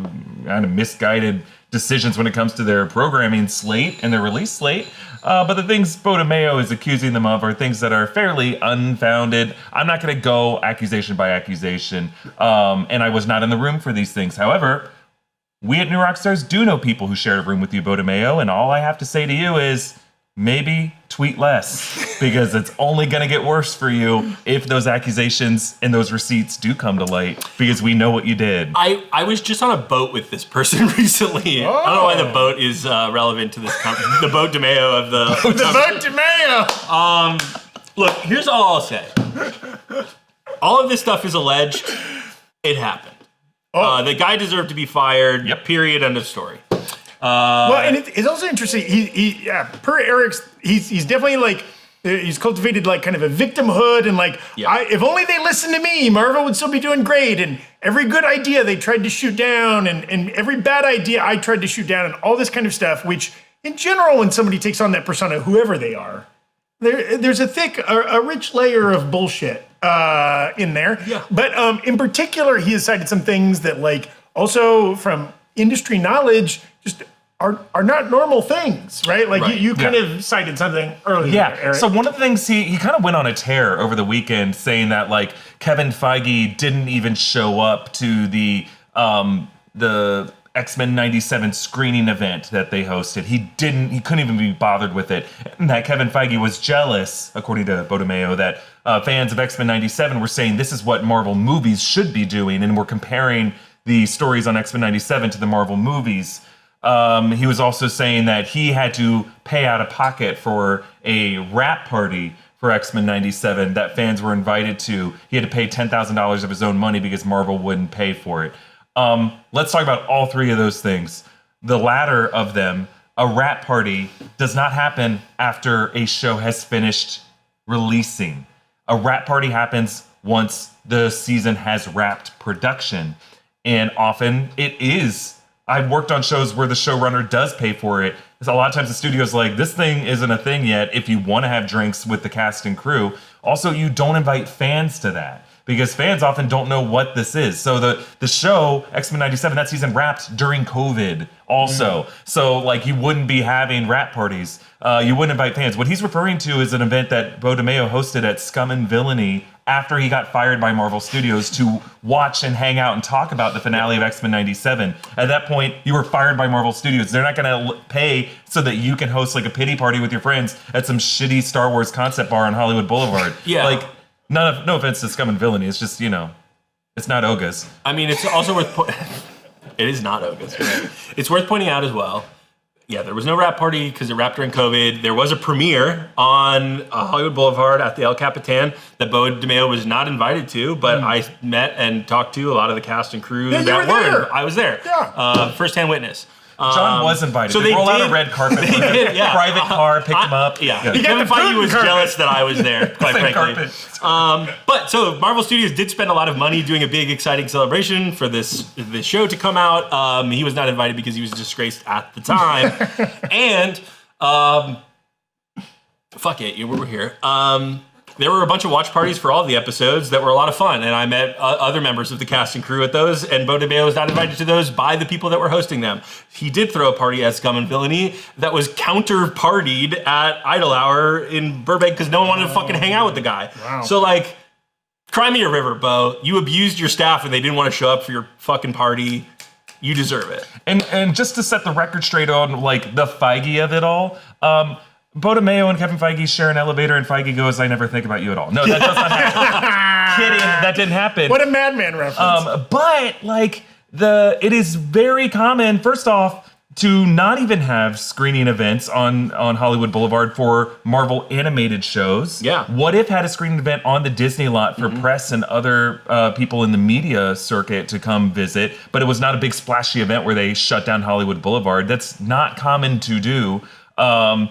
kind of misguided decisions when it comes to their programming slate and their release slate. But the things Beau DeMayo is accusing them of are things that are fairly unfounded. I'm not going to go accusation by accusation, and I was not in the room for these things. However, we at New Rockstars do know people who shared a room with you, Beau DeMayo, and all I have to say to you is maybe tweet less, because it's only going to get worse for you if those accusations and those receipts do come to light, because we know what you did. I was just on a boat with this person recently. I don't know why the boat is relevant to this company. The boat DeMayo of the... The Beau DeMayo! Look, here's all I'll say. All of this stuff is alleged. It happened. The guy deserved to be fired. Yep. Period. End of story. Well, and it's also interesting. Per Eric's, he's definitely like he's cultivated like kind of a victimhood and like if only they listened to me, Marvel would still be doing great. And every good idea they tried to shoot down, and every bad idea I tried to shoot down, and all this kind of stuff. Which in general, when somebody takes on that persona, whoever they are, there's a rich layer of bullshit in there. Yeah. But in particular, he has cited some things that like also from industry knowledge just are not normal things, right? Like you kind of cited something earlier. Yeah. Eric. So one of the things he kind of went on a tear over the weekend, saying that like Kevin Feige didn't even show up to the X-Men 97 screening event that they hosted. He couldn't even be bothered with it. And that Kevin Feige was jealous, according to Beau DeMayo, that fans of X-Men 97 were saying this is what Marvel movies should be doing, and we're comparing the stories on X-Men 97 to the Marvel movies. He was also saying that he had to pay out of pocket for a wrap party for X-Men 97 that fans were invited to. He had to pay $10,000 of his own money because Marvel wouldn't pay for it. Let's talk about all three of those things. The latter of them, a wrap party, does not happen after a show has finished releasing. A wrap party happens once the season has wrapped production. And often it is. I've worked on shows where the showrunner does pay for it. A lot of times the studio's like, this thing isn't a thing yet if you want to have drinks with the cast and crew. Also, you don't invite fans to that, because fans often don't know what this is. So the show, X-Men 97, that season wrapped during COVID also. So like you wouldn't be having wrap parties. You wouldn't invite fans. What he's referring to is an event that Beau DeMayo hosted at Scum and Villainy after he got fired by Marvel Studios to watch and hang out and talk about the finale of X-Men 97. At that point, you were fired by Marvel Studios. They're not going to pay so that you can host like a pity party with your friends at some shitty Star Wars concept bar on Hollywood Boulevard. Like, no offense to Scum and Villainy. It's just, it's not Oga's. I mean, it's also worth... It is not Oga's. Right? It's worth pointing out as well Yeah, there was no wrap party because it wrapped during COVID. There was a premiere on Hollywood Boulevard at the El Capitan that Beau DeMayo was not invited to, but I met and talked to a lot of the cast and crew Yeah, you that were there. I was there. Yeah. First-hand witness. John was invited. So they roll out did- a red carpet with they did, a yeah. private car, picked him up. Yeah. got Kevin the Feige Putin was carpet. jealous that I was there, quite Same frankly. carpet. But so Marvel Studios did spend a lot of money doing a big, exciting celebration for this show to come out. He was not invited because he was disgraced at the time. And fuck it, we're here. There were a bunch of watch parties for all of the episodes that were a lot of fun, and I met other members of the cast and crew at those, and Beau DeMayo was not invited to those by the people that were hosting them. He did throw a party at Scum and Villainy that was counter-partied at Idle Hour in Burbank because no one wanted to fucking hang out with the guy. Wow. So, like, cry me a river, Beau. You abused your staff and they didn't want to show up for your fucking party. You deserve it. And just to set the record straight on like the Feige of it all, Beau DeMayo and Kevin Feige share an elevator, and Feige goes, "I never think about you at all." No, that does not happen. Kidding, that didn't happen. What a Madman reference. But like it is very common. First off, to not even have screening events on Hollywood Boulevard for Marvel animated shows. Yeah. What If had a screening event on the Disney lot for press and other people in the media circuit to come visit, but it was not a big splashy event where they shut down Hollywood Boulevard. That's not common to do. And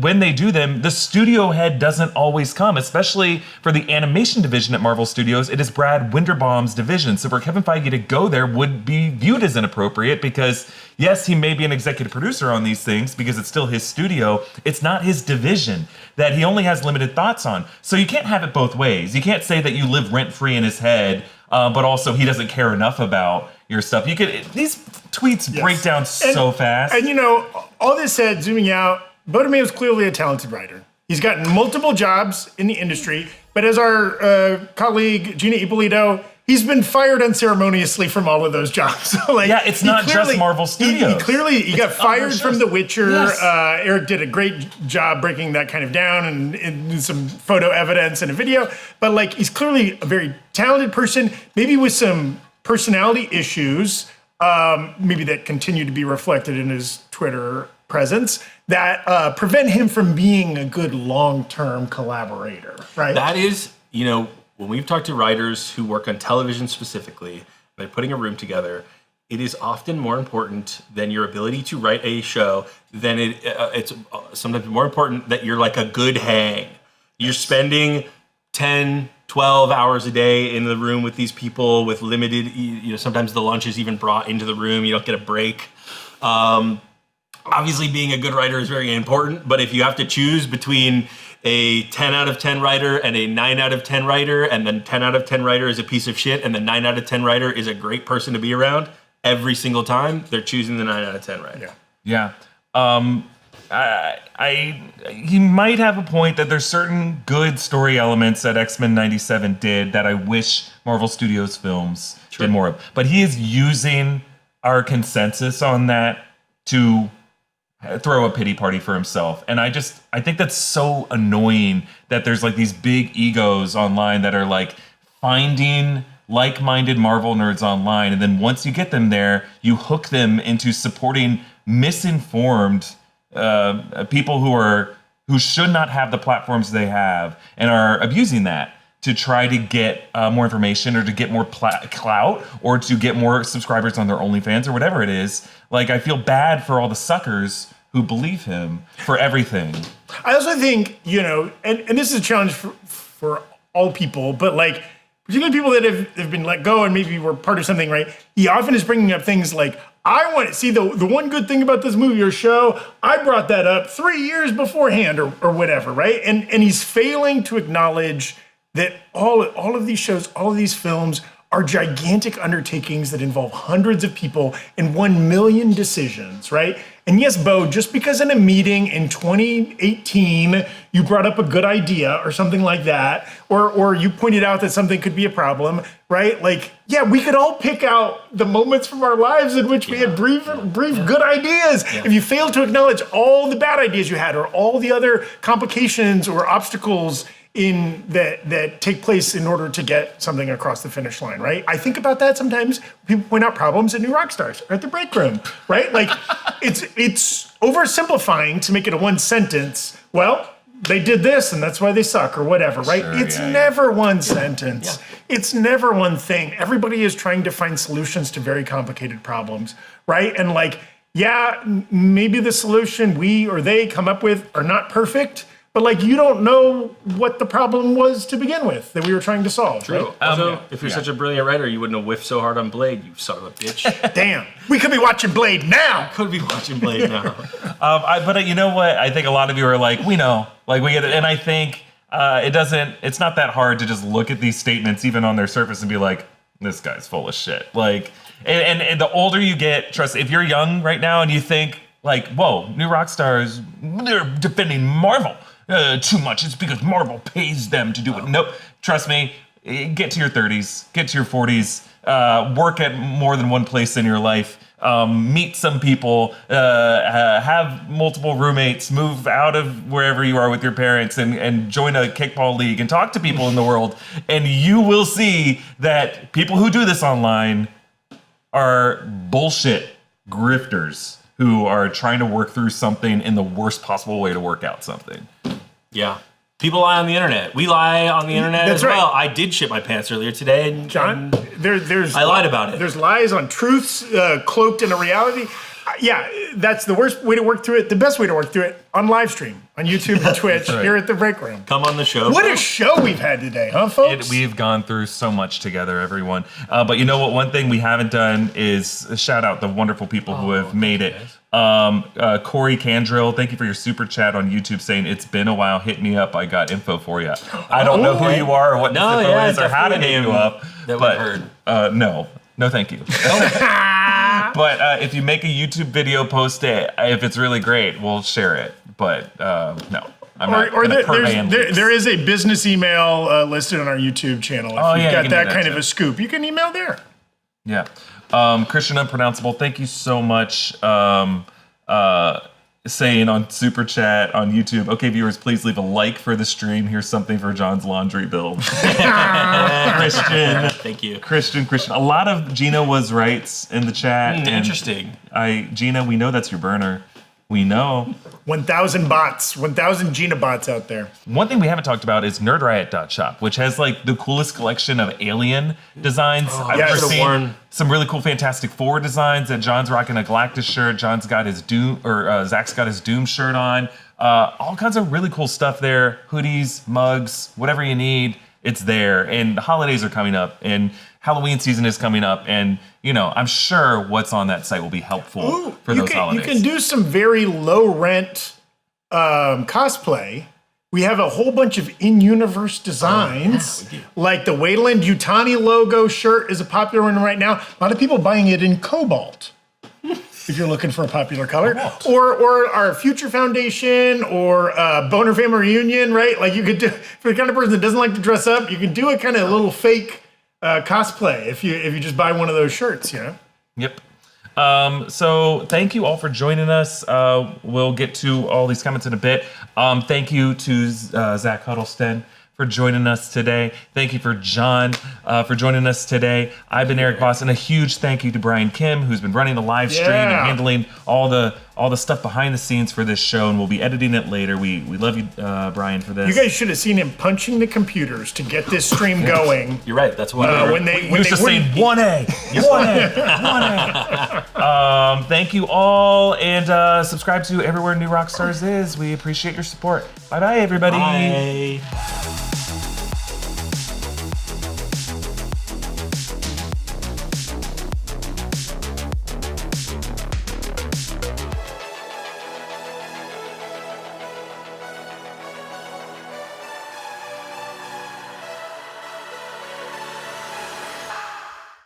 when they do them, the studio head doesn't always come, especially for the animation division at Marvel Studios. It is Brad Winderbaum's division. So for Kevin Feige to go there would be viewed as inappropriate because, yes, he may be an executive producer on these things because it's still his studio. It's not his division that he only has limited thoughts on. So you can't have it both ways. You can't say that you live rent-free in his head, but also he doesn't care enough about your stuff. These tweets break down so fast. And you know, all this said, zooming out, Beau DeMayo is clearly a talented writer. He's gotten multiple jobs in the industry, but as our colleague Gina Ippolito, he's been fired unceremoniously from all of those jobs. So, like, yeah, it's not just Marvel Studios. He got fired from The Witcher. Yes. Erik did a great job breaking that kind of down and some photo evidence and a video. But like, he's clearly a very talented person, maybe with some personality issues, maybe that continue to be reflected in his Twitter presence, that prevent him from being a good long-term collaborator, right? That is, when we've talked to writers who work on television specifically, by putting a room together, it is often more important than your ability to write a show. Then it's sometimes more important that you're like a good hang. You're spending 10, 12 hours a day in the room with these people with limited, sometimes the lunch is even brought into the room. You don't get a break. Obviously, being a good writer is very important, but if you have to choose between a 10 out of 10 writer and a 9 out of 10 writer, and then 10 out of 10 writer is a piece of shit, and the 9 out of 10 writer is a great person to be around, every single time, they're choosing the 9 out of 10 writer. Yeah. He might have a point that there's certain good story elements that X-Men 97 did that I wish Marvel Studios films did more of. But he is using our consensus on that to throw a pity party for himself. And I think that's so annoying that there's like these big egos online that are like finding like-minded Marvel nerds online. And then once you get them there, you hook them into supporting misinformed people who should not have the platforms they have and are abusing that to try to get more information or to get more clout or to get more subscribers on their OnlyFans or whatever it is. Like, I feel bad for all the suckers who believe him for everything. I also think, and this is a challenge for all people, but like, particularly people that have been let go and maybe were part of something, right? He often is bringing up things like, I want to see the one good thing about this movie or show, I brought that up 3 years beforehand or whatever, right? And he's failing to acknowledge that all of these shows, all of these films are gigantic undertakings that involve hundreds of people and 1 million decisions, right? And yes, Beau, just because in a meeting in 2018, you brought up a good idea or something like that, or you pointed out that something could be a problem, right? Like, yeah, we could all pick out the moments from our lives in which we had brief good ideas. Yeah. If you fail to acknowledge all the bad ideas you had or all the other complications or obstacles that take place in order to get something across the finish line, right? I think about that sometimes. People point out problems in new Rockstars or at the Breakroom, right? Like it's oversimplifying to make it a one sentence. Well, they did this and that's why they suck or whatever, right? Sure, it's never one sentence. Yeah. It's never one thing. Everybody is trying to find solutions to very complicated problems, right? And like, yeah, maybe the solution we or they come up with are not perfect, but like you don't know what the problem was to begin with that we were trying to solve. True. Right? Also, if you're such a brilliant writer, you wouldn't have whiffed so hard on Blade, you son of a bitch. Damn, we could be watching Blade now. Could be watching Blade now. But you know what? I think a lot of you are like, we know, like we get it, and I think it's not that hard to just look at these statements even on their surface and be like, this guy's full of shit. Like, and the older you get, trust, if you're young right now and you think like, whoa, new Rockstars, they're defending Marvel too much. It's because Marvel pays them to do it. Nope. Trust me. Get to your 30s, get to your 40s, work at more than one place in your life, meet some people, have multiple roommates, move out of wherever you are with your parents and join a kickball league and talk to people in the world. And you will see that people who do this online are bullshit grifters who are trying to work through something in the worst possible way to work out something. Yeah. People lie on the internet. We lie on the internet That's as well. right. I did shit my pants earlier today. And, John, there's I lied about it. There's lies on truths cloaked in a reality. Yeah, that's the worst way to work through it. The best way to work through it on live stream, on YouTube and Twitch, right. here at the Breakroom. Come on the show. What a show we've had today, huh, folks? We've gone through so much together, everyone. But you know what? One thing we haven't done is shout out the wonderful people who have made it. Corey Candrill, thank you for your super chat on YouTube saying, it's been a while, hit me up, I got info for you. I don't know who you are or what this info is or how to hit you up. That but we've heard. No thank you. But if you make a YouTube video, post it. If it's really great, we'll share it. But no. I'm not gonna purvey there is a business email listed on our YouTube channel. If you've got that kind of a scoop, you can email there. Yeah. Christian Unpronounceable, thank you so much. Saying on Super Chat on YouTube, okay, viewers, please leave a like for the stream. Here's something for John's laundry bill. Christian. Thank you. Christian. A lot of Gina was rights in the chat. Interesting. Gina, we know that's your burner. We know. 1,000 bots, 1,000 Gina bots out there. One thing we haven't talked about is nerdriot.shop, which has like the coolest collection of alien designs. I've ever seen. Some really cool Fantastic Four designs. That John's rocking a Galactus shirt. John's got his Doom, or Zach's got his Doom shirt on. All kinds of really cool stuff there. Hoodies, mugs, whatever you need, it's there. And the holidays are coming up, and Halloween season is coming up, and you know, I'm sure what's on that site will be helpful for those holidays. You can do some very low rent cosplay. We have a whole bunch of in-universe designs, like the Wayland Yutani logo shirt is a popular one right now. A lot of people buying it in cobalt, if you're looking for a popular color. Or our Future Foundation or Boner Family Reunion, right? Like you could do, for the kind of person that doesn't like to dress up, you can do a kind of little fake cosplay if you just buy one of those shirts, you know? Yep. So thank you all for joining us. We'll get to all these comments in a bit. Thank you to Zach Huddleston for joining us today. Thank you for John for joining us today. I've been Erik Voss, and a huge thank you to Brian Kim, who's been running the live stream and handling all the stuff behind the scenes for this show, and we'll be editing it later. We love you, Brian, for this. You guys should have seen him punching the computers to get this stream going. You're right. That's what when was just saying 1A, 1A. Thank you all, and subscribe to everywhere New Rockstars is. We appreciate your support. Bye bye, everybody. Bye.